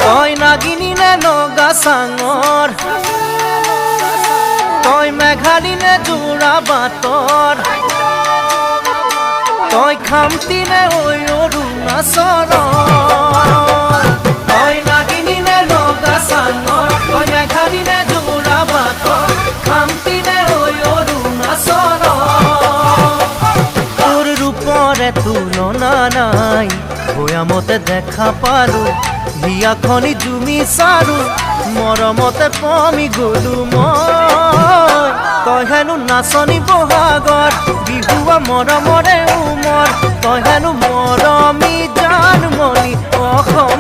তই নাগিনী নে নগা চাঙৰ তই মেঘালী নে যোৰা বাটৰ তই খামতি নে অৰুণাচলৰ তই নাগিনী নে নগা চাঙৰ তই মেঘালী নে যোৰা বাটৰ খামতি নে অৰুণাচলৰ তোৰ ৰূপৰে তুলনা নাই ভৈয়ামতে দেখা পালো হিয়াখনি জুমি চাৰো মৰমতে পমি গলো মই তই হেনো নাচনি বহাগৰ বিহুৱা মৰমৰে উমৰ তই হেনো মৰমী জানমণি অসম